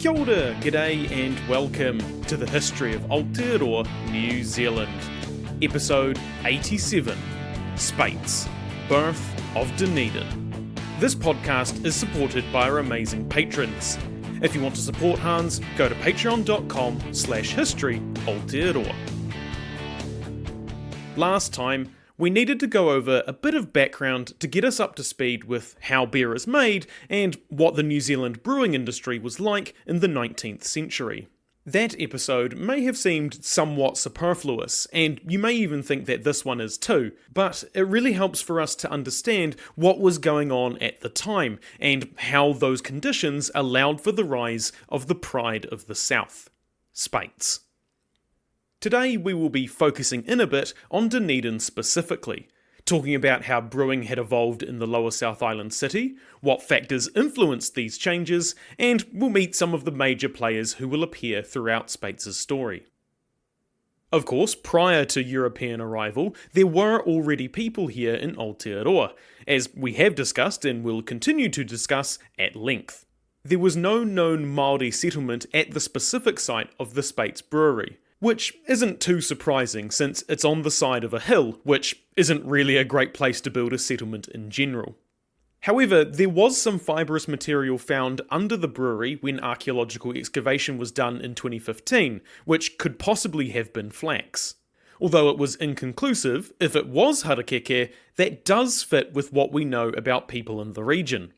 Kia ora, g'day and welcome to the history of Aotearoa, New Zealand. Episode 87, Speight's Birth of Dunedin. This podcast is supported by our amazing patrons. If you want to support Hans, go to patreon.com/history Aotearoa. Last time, we needed to go over a bit of background to get us up to speed with how beer is made and what the New Zealand brewing industry was like in the 19th century. That episode may have seemed somewhat superfluous, and you may even think that this one is too, but it really helps for us to understand what was going on at the time and how those conditions allowed for the rise of the pride of the South, Speight's. Today we will be focusing in a bit on Dunedin specifically, talking about how brewing had evolved in the lower South Island city, what factors influenced these changes, and we'll meet some of the major players who will appear throughout Speight's story. Of course, prior to European arrival, there were already people here in Aotearoa, as we have discussed and will continue to discuss at length. There was no known Māori settlement at the specific site of the Speight's brewery, which isn't too surprising since it's on the side of a hill, which isn't really a great place to build a settlement in general. However, there was some fibrous material found under the brewery when archaeological excavation was done in 2015, which could possibly have been flax. Although it was inconclusive, if it was harakeke, that does fit with what we know about people in the region.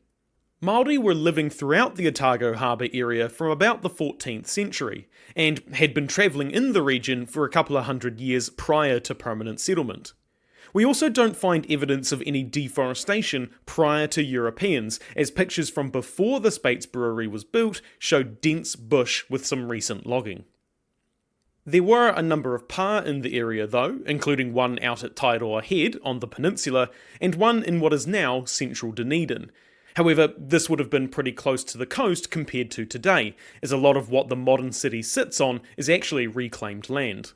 Māori were living throughout the Otago Harbour area from about the 14th century, and had been travelling in the region for a couple of hundred years prior to permanent settlement. We also don't find evidence of any deforestation prior to Europeans, as pictures from before the Speight's brewery was built show dense bush with some recent logging. There were a number of pā in the area though, including one out at Aotearoa Head on the peninsula, and one in what is now central Dunedin. However, this would have been pretty close to the coast compared to today, as a lot of what the modern city sits on is actually reclaimed land.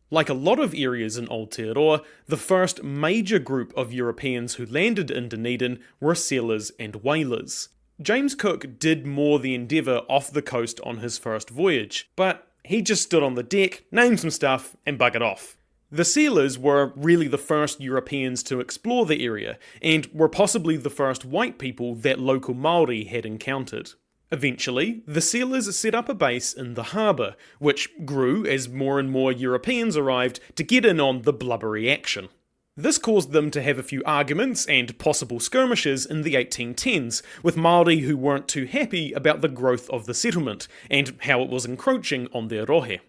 Like a lot of areas in Aotearoa, the first major group of Europeans who landed in Dunedin were sailors and whalers. James Cook did moor the Endeavour off the coast on his first voyage, but he just stood on the deck, named some stuff, and buggered off. The sailors were really the first Europeans to explore the area, and were possibly the first white people that local Māori had encountered. Eventually, the sailors set up a base in the harbour, which grew as more and more Europeans arrived to get in on the blubbery action. This caused them to have a few arguments and possible skirmishes in the 1810s, with Māori who weren't too happy about the growth of the settlement, and how it was encroaching on their rohe.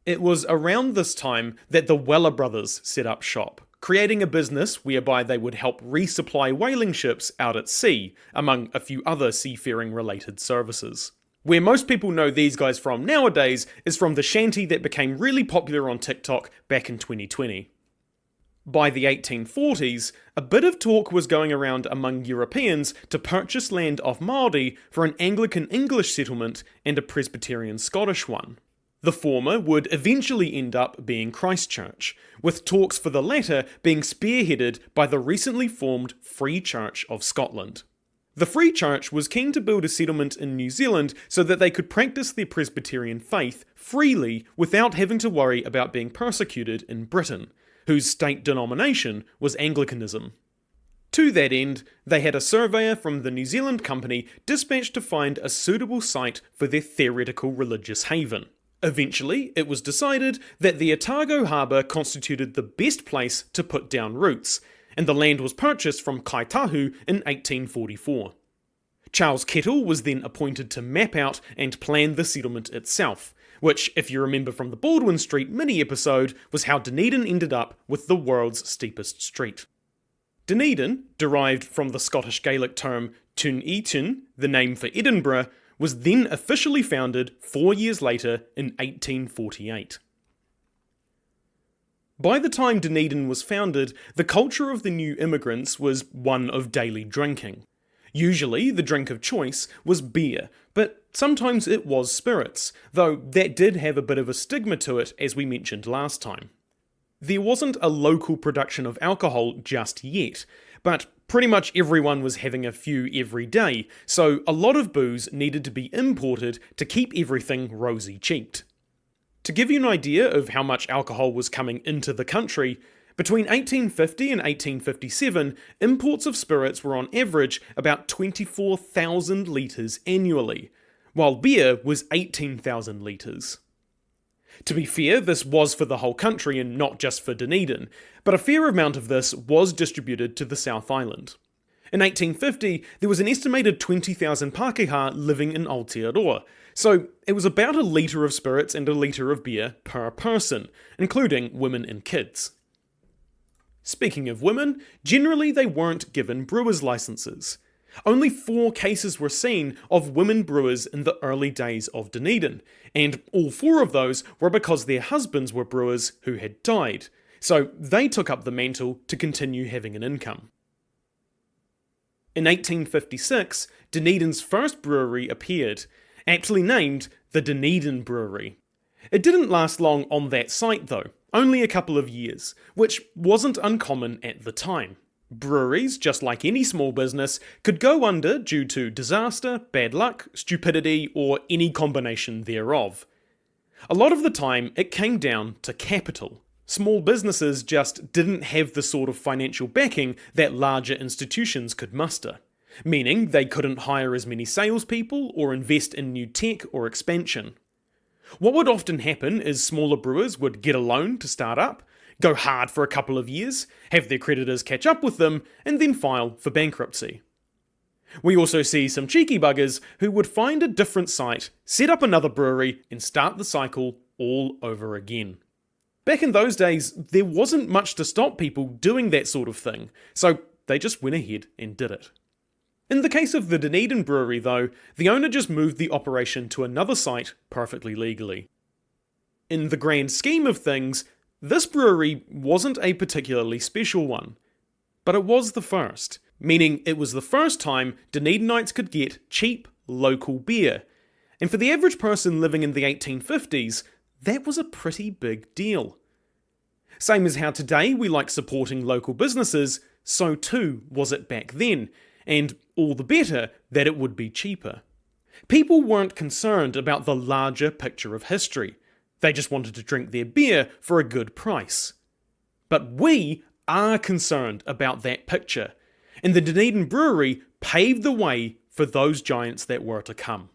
It was around this time that the Weller brothers set up shop, creating a business whereby they would help resupply whaling ships out at sea, among a few other seafaring related services. Where most people know these guys from nowadays is from the shanty that became really popular on TikTok back in 2020. By the 1840s, a bit of talk was going around among Europeans to purchase land off Māori for an Anglican English settlement and a Presbyterian Scottish one. The former would eventually end up being Christchurch, with talks for the latter being spearheaded by the recently formed Free Church of Scotland. The Free Church was keen to build a settlement in New Zealand so that they could practice their Presbyterian faith freely without having to worry about being persecuted in Britain, whose state denomination was Anglicanism. To that end, they had a surveyor from the New Zealand Company dispatched to find a suitable site for their theoretical religious haven. Eventually, it was decided that the Otago Harbour constituted the best place to put down roots, and the land was purchased from Kaitahu in 1844. Charles Kettle was then appointed to map out and plan the settlement itself, which, if you remember from the Baldwin Street mini-episode, was how Dunedin ended up with the world's steepest street. Dunedin, derived from the Scottish Gaelic term Tun Eton, the name for Edinburgh, was then officially founded 4 years later in 1848. By the time Dunedin was founded, the culture of the new immigrants was one of daily drinking. Usually, the drink of choice was beer, but sometimes it was spirits, though that did have a bit of a stigma to it, as we mentioned last time. There wasn't a local production of alcohol just yet, but Pretty much everyone was having a few every day, so a lot of booze needed to be imported to keep everything rosy-cheeked. To give you an idea of how much alcohol was coming into the country, between 1850 and 1857, imports of spirits were on average about 24,000 litres annually, while beer was 18,000 litres. To be fair, this was for the whole country and not just for Dunedin, but a fair amount of this was distributed to the South Island. In 1850, there was an estimated 20,000 Pākehā living in Aotearoa, so it was about a litre of spirits and a litre of beer per person, including women and kids. Speaking of women, generally they weren't given brewers' licenses. Only 4 cases were seen of women brewers in the early days of Dunedin, and all 4 of those were because their husbands were brewers who had died, so they took up the mantle to continue having an income. In 1856, Dunedin's first brewery appeared, aptly named the Dunedin Brewery. It didn't last long on that site though, only a couple of years, which wasn't uncommon at the time. Breweries, just like any small business, could go under due to disaster, bad luck, stupidity, or any combination thereof. A lot of the time, it came down to capital. Small businesses just didn't have the sort of financial backing that larger institutions could muster, meaning they couldn't hire as many salespeople or invest in new tech or expansion. What would often happen is smaller brewers would get a loan to start up, go hard for a couple of years, have their creditors catch up with them, and then file for bankruptcy. We also see some cheeky buggers who would find a different site, set up another brewery, and start the cycle all over again. Back in those days, there wasn't much to stop people doing that sort of thing, so they just went ahead and did it. In the case of the Dunedin Brewery though, the owner just moved the operation to another site perfectly legally. In the grand scheme of things, this brewery wasn't a particularly special one, but it was the first, meaning it was the first time Dunedinites could get cheap, local beer. And for the average person living in the 1850s, that was a pretty big deal. Same as how today we like supporting local businesses, so too was it back then, and all the better that it would be cheaper. People weren't concerned about the larger picture of history. They just wanted to drink their beer for a good price. But we are concerned about that picture, and the Dunedin Brewery paved the way for those giants that were to come.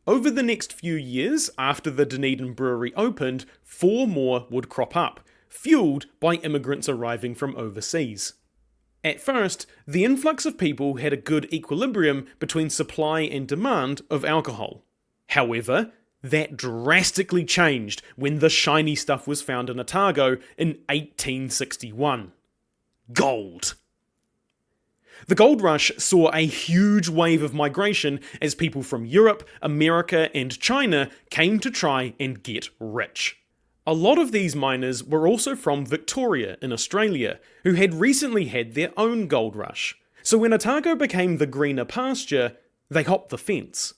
Over the next few years after the Dunedin Brewery opened, 4 more would crop up, fueled by immigrants arriving from overseas. At first, the influx of people had a good equilibrium between supply and demand of alcohol. However, that drastically changed when the shiny stuff was found in Otago in 1861. Gold. The gold rush saw a huge wave of migration as people from Europe, America, and China came to try and get rich. A lot of these miners were also from Victoria in Australia, who had recently had their own gold rush. So when Otago became the greener pasture, they hopped the fence.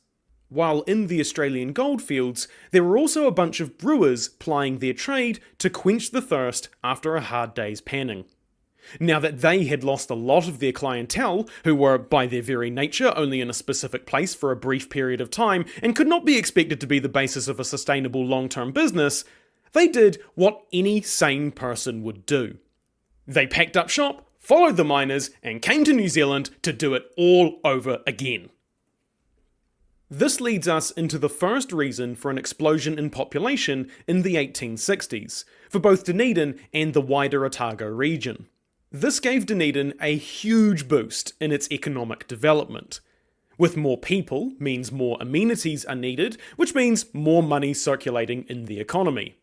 While in the Australian goldfields, there were also a bunch of brewers plying their trade to quench the thirst after a hard day's panning. Now that they had lost a lot of their clientele, who were by their very nature only in a specific place for a brief period of time and could not be expected to be the basis of a sustainable long-term business, they did what any sane person would do. They packed up shop, followed the miners, and came to New Zealand to do it all over again. This leads us into the first reason for an explosion in population in the 1860s, for both Dunedin and the wider Otago region. This gave Dunedin a huge boost in its economic development. With more people means more amenities are needed, which means more money circulating in the economy.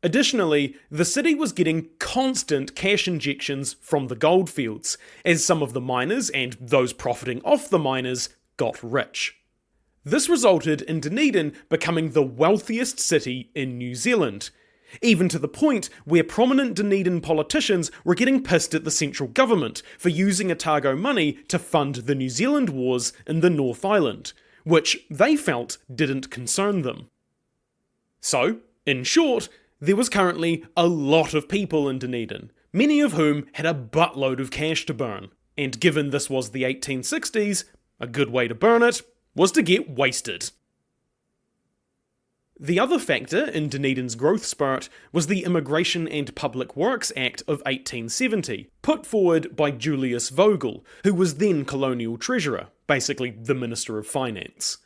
Additionally, the city was getting constant cash injections from the goldfields, as some of the miners and those profiting off the miners got rich. This resulted in Dunedin becoming the wealthiest city in New Zealand, even to the point where prominent Dunedin politicians were getting pissed at the central government for using Otago money to fund the New Zealand wars in the North Island, which they felt didn't concern them. So, in short, there was currently a lot of people in Dunedin, many of whom had a buttload of cash to burn. And given this was the 1860s, a good way to burn it was to get wasted. The other factor in Dunedin's growth spurt was the Immigration and Public Works Act of 1870, put forward by Julius Vogel, who was then colonial treasurer, basically the Minister of Finance.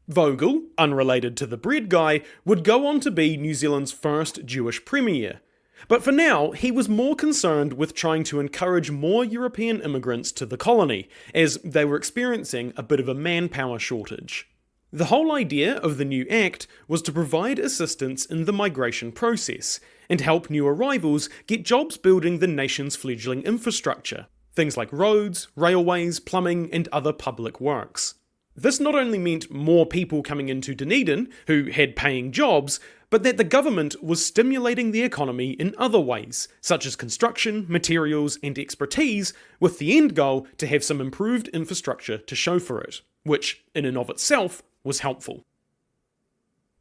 Vogel, unrelated to the bread guy, would go on to be New Zealand's first Jewish premier. But for now, he was more concerned with trying to encourage more European immigrants to the colony, as they were experiencing a bit of a manpower shortage. The whole idea of the new act was to provide assistance in the migration process, and help new arrivals get jobs building the nation's fledgling infrastructure, things like roads, railways, plumbing, and other public works. This not only meant more people coming into Dunedin who had paying jobs, but that the government was stimulating the economy in other ways, such as construction, materials, and expertise, with the end goal to have some improved infrastructure to show for it, which, in and of itself, was helpful.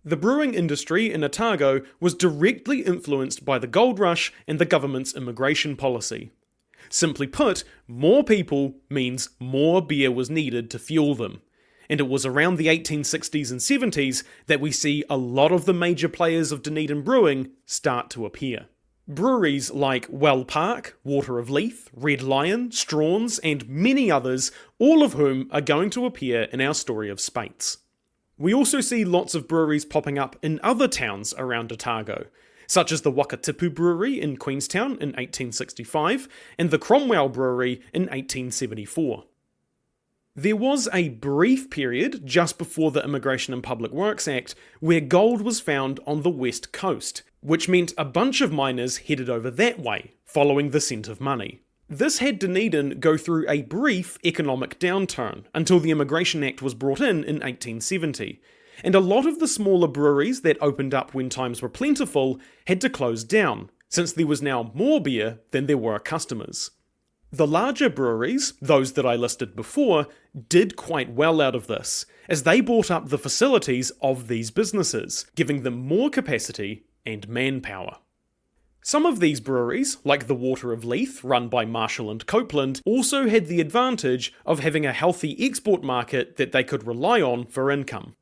The brewing industry in Otago was directly influenced by the gold rush and the government's immigration policy. Simply put, more people means more beer was needed to fuel them. And it was around the 1860s and 70s that we see a lot of the major players of Dunedin brewing start to appear. Breweries like Well Park, Water of Leith, Red Lion, Strawn's, and many others, all of whom are going to appear in our story of Speight's. We also see lots of breweries popping up in other towns around Otago, such as the Wakatipu Brewery in Queenstown in 1865 and the Cromwell Brewery in 1874. There was a brief period just before the Immigration and Public Works Act where gold was found on the west coast, which meant a bunch of miners headed over that way, following the scent of money. This had Dunedin go through a brief economic downturn until the Immigration Act was brought in 1870, and a lot of the smaller breweries that opened up when times were plentiful had to close down, since there was now more beer than there were customers. The larger breweries, those that I listed before, did quite well out of this, as they bought up the facilities of these businesses, giving them more capacity and manpower. Some of these breweries, like the Water of Leith, run by Marshall and Copeland, also had the advantage of having a healthy export market that they could rely on for income.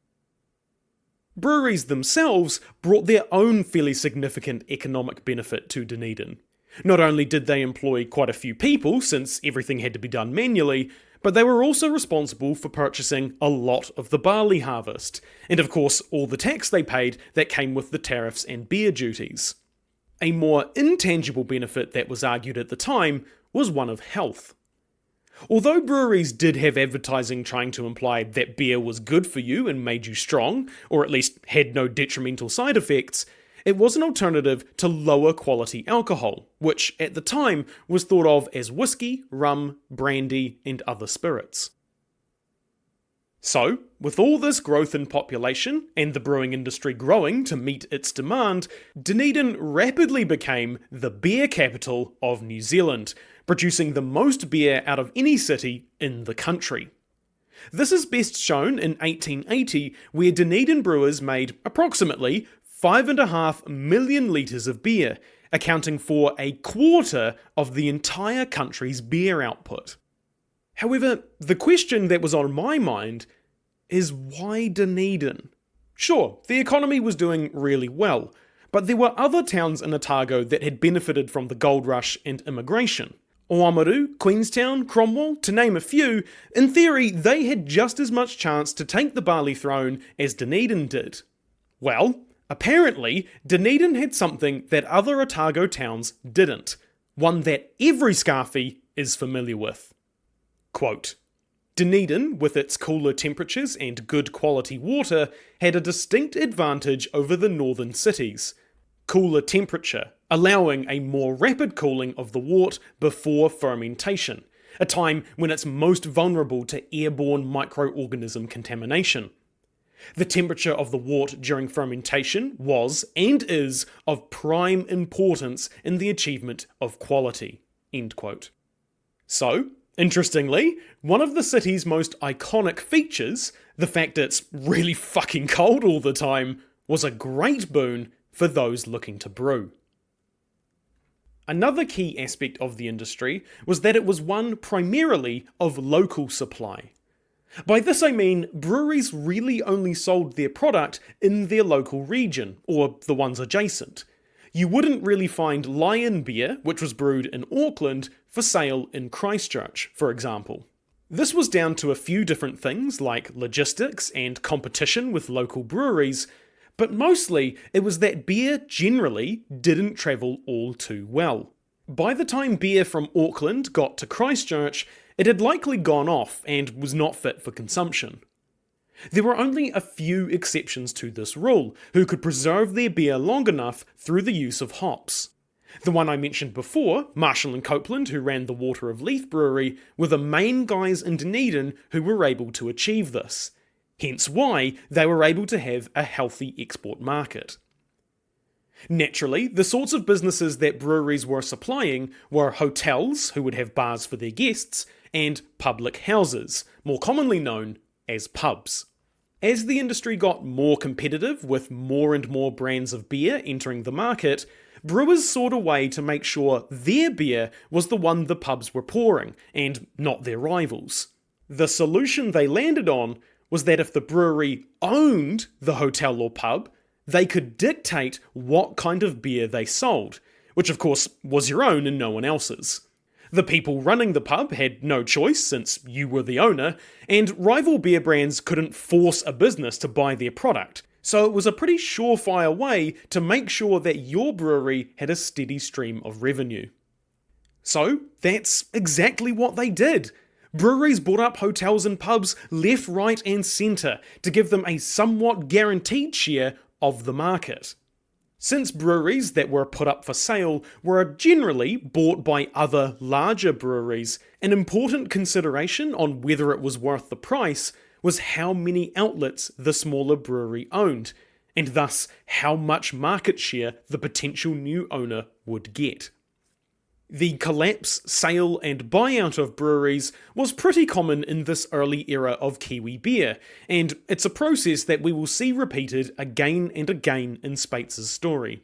Breweries themselves brought their own fairly significant economic benefit to Dunedin. Not only did they employ quite a few people, since everything had to be done manually, but they were also responsible for purchasing a lot of the barley harvest, and of course all the tax they paid that came with the tariffs and beer duties. A more intangible benefit that was argued at the time was one of health. Although breweries did have advertising trying to imply that beer was good for you and made you strong, or at least had no detrimental side effects, it was an alternative to lower quality alcohol, which at the time was thought of as whiskey, rum, brandy, and other spirits. So, with all this growth in population, and the brewing industry growing to meet its demand, Dunedin rapidly became the beer capital of New Zealand, producing the most beer out of any city in the country. This is best shown in 1880, where Dunedin brewers made approximately 5.5 million litres of beer, accounting for a quarter of the entire country's beer output. However, the question that was on my mind is why Dunedin? Sure, the economy was doing really well, but there were other towns in Otago that had benefited from the gold rush and immigration. Oamaru, Queenstown, Cromwell, to name a few, in theory they had just as much chance to take the barley throne as Dunedin did. Well, apparently Dunedin had something that other Otago towns didn't, one that every Scarfie is familiar with. Quote, Dunedin, with its cooler temperatures and good quality water, had a distinct advantage over the northern cities. Cooler temperature, allowing a more rapid cooling of the wort before fermentation, a time when it's most vulnerable to airborne microorganism contamination. The temperature of the wort during fermentation was, and is, of prime importance in the achievement of quality. End quote. So, interestingly, one of the city's most iconic features, the fact it's really fucking cold all the time, was a great boon for those looking to brew. Another key aspect of the industry was that it was one primarily of local supply. By this I mean breweries really only sold their product in their local region, or the ones adjacent. You wouldn't really find Lion beer, which was brewed in Auckland, for sale in Christchurch, for example. This was down to a few different things like logistics and competition with local breweries, but mostly it was that beer generally didn't travel all too well. By the time beer from Auckland got to Christchurch, it had likely gone off and was not fit for consumption. There were only a few exceptions to this rule, who could preserve their beer long enough through the use of hops. The one I mentioned before, Marshall and Copeland, who ran the Water of Leith brewery, were the main guys in Dunedin who were able to achieve this. Hence why they were able to have a healthy export market. Naturally, the sorts of businesses that breweries were supplying were hotels, who would have bars for their guests, and public houses, more commonly known as pubs. As the industry got more competitive with more and more brands of beer entering the market, brewers sought a way to make sure their beer was the one the pubs were pouring, and not their rivals. The solution they landed on was that if the brewery owned the hotel or pub, they could dictate what kind of beer they sold, which of course was your own and no one else's. The people running the pub had no choice since you were the owner, and rival beer brands couldn't force a business to buy their product, so it was a pretty surefire way to make sure that your brewery had a steady stream of revenue. So that's exactly what they did. Breweries bought up hotels and pubs left, right and centre to give them a somewhat guaranteed share of the market. Since breweries that were put up for sale were generally bought by other larger breweries, an important consideration on whether it was worth the price was how many outlets the smaller brewery owned, and thus how much market share the potential new owner would get. The collapse, sale and buyout of breweries was pretty common in this early era of Kiwi beer, and it's a process that we will see repeated again and again in Speight's story.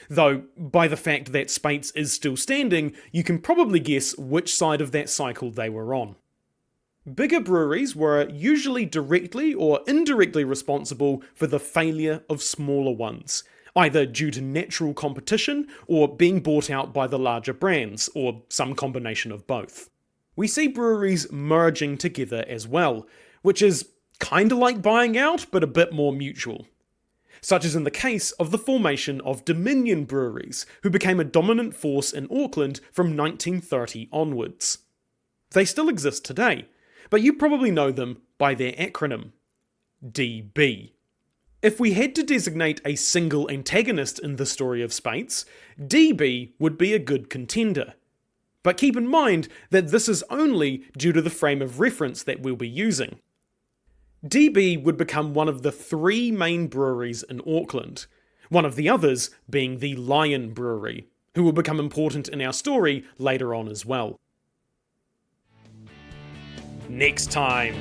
Though, by the fact that Speight's is still standing, you can probably guess which side of that cycle they were on. Bigger breweries were usually directly or indirectly responsible for the failure of smaller ones, either due to natural competition or being bought out by the larger brands, or some combination of both. We see breweries merging together as well, which is kinda like buying out, but a bit more mutual. Such as in the case of the formation of Dominion breweries, who became a dominant force in Auckland from 1930 onwards. They still exist today, but you probably know them by their acronym, DB. If we had to designate a single antagonist in the story of Speight's, DB would be a good contender. But keep in mind that this is only due to the frame of reference that we'll be using. DB would become one of the three main breweries in Auckland, one of the others being the Lion Brewery, who will become important in our story later on as well. Next time.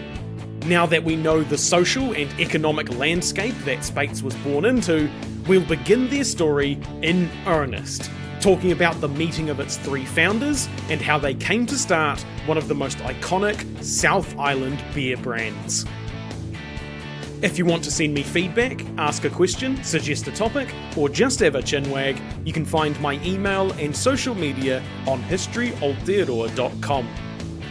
Now that we know the social and economic landscape that Speight's was born into, we'll begin their story in earnest, talking about the meeting of its three founders and how they came to start one of the most iconic South Island beer brands. If you want to send me feedback, ask a question, suggest a topic, or just have a chinwag, you can find my email and social media on historyaotearoa.com.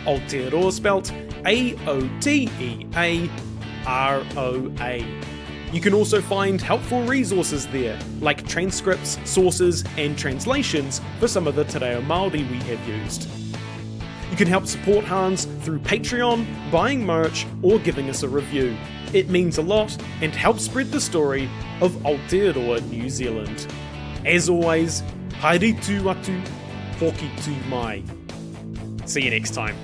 Aotearoa spelt Aotearoa. You can also find helpful resources there, like transcripts, sources, and translations for some of the te reo Māori we have used. You can help support Hans through Patreon, buying merch, or giving us a review. It means a lot and helps spread the story of Aotearoa, New Zealand. As always, haere tū atu, hoki tū mai. See you next time.